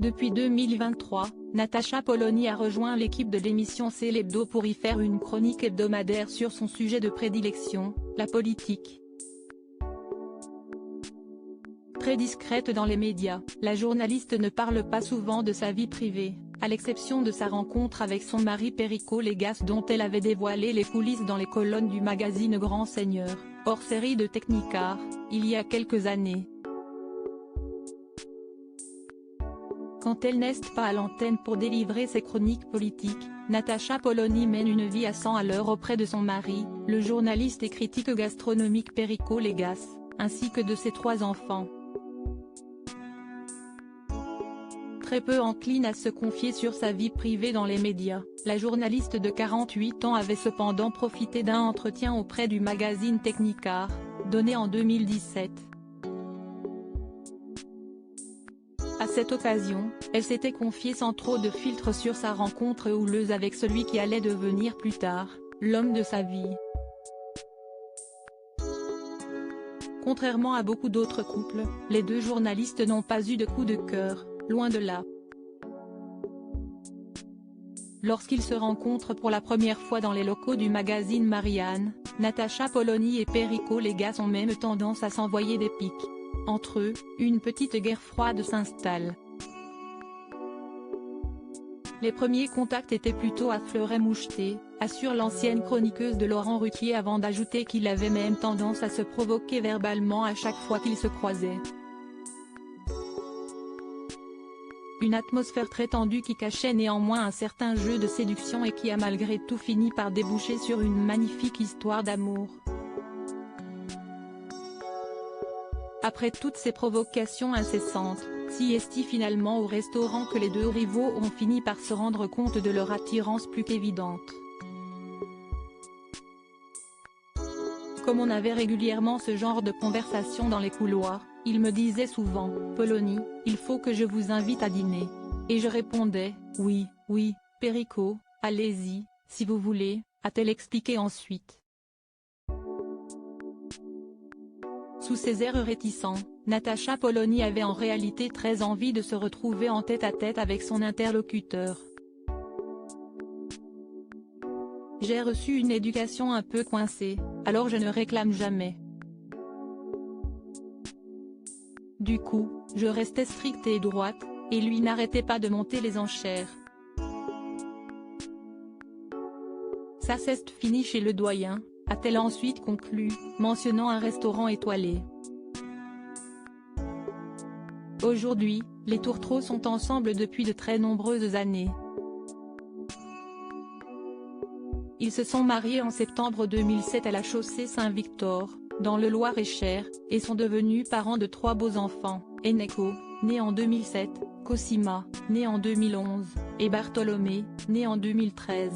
Depuis 2023, Natacha Polony a rejoint l'équipe de l'émission C'est l'Hebdo pour y faire une chronique hebdomadaire sur son sujet de prédilection, la politique. Très discrète dans les médias, la journaliste ne parle pas souvent de sa vie privée, à l'exception de sa rencontre avec son mari Perico Légas dont elle avait dévoilé les coulisses dans les colonnes du magazine Grand Seigneur, hors série de Technicart, il y a quelques années. Quand elle n'est pas à l'antenne pour délivrer ses chroniques politiques, Natacha Polony mène une vie à 100 à l'heure auprès de son mari, le journaliste et critique gastronomique Perico Légas, ainsi que de ses 3 enfants. Très peu encline à se confier sur sa vie privée dans les médias, la journaliste de 48 ans avait cependant profité d'un entretien auprès du magazine Technicart, donné en 2017. À cette occasion, elle s'était confiée sans trop de filtre sur sa rencontre houleuse avec celui qui allait devenir plus tard, l'homme de sa vie. Contrairement à beaucoup d'autres couples, les 2 journalistes n'ont pas eu de coup de cœur, loin de là. Lorsqu'ils se rencontrent pour la première fois dans les locaux du magazine Marianne, Natacha Polony et Perico Légas ont même tendance à s'envoyer des pics. Entre eux, une petite guerre froide s'installe. Les premiers contacts étaient plutôt à fleuret-moucheté, assure l'ancienne chroniqueuse de Laurent Ruquier avant d'ajouter qu'il avait même tendance à se provoquer verbalement à chaque fois qu'ils se croisaient. Une atmosphère très tendue qui cachait néanmoins un certain jeu de séduction et qui a malgré tout fini par déboucher sur une magnifique histoire d'amour. Après toutes ces provocations incessantes, si est-il finalement au restaurant que les 2 rivaux ont fini par se rendre compte de leur attirance plus qu'évidente. Comme on avait régulièrement ce genre de conversation dans les couloirs, il me disait souvent « Polony, il faut que je vous invite à dîner ». Et je répondais « Oui, oui, Perico, allez-y, si vous voulez », a-t-elle expliqué ensuite. Sous ses airs réticents, Natacha Polony avait en réalité très envie de se retrouver en tête-à-tête avec son interlocuteur. « J'ai reçu une éducation un peu coincée, alors je ne réclame jamais. Du coup, je restais stricte et droite, et lui n'arrêtait pas de monter les enchères. Ça c'est fini chez le doyen », a-t-elle ensuite conclu, mentionnant un restaurant étoilé. Aujourd'hui, les tourtereaux sont ensemble depuis de très nombreuses années. Ils se sont mariés en septembre 2007 à la chaussée Saint-Victor, dans le Loir-et-Cher, et sont devenus parents de 3 beaux enfants, Eneko, né en 2007, Cosima, né en 2011, et Bartholomé, né en 2013.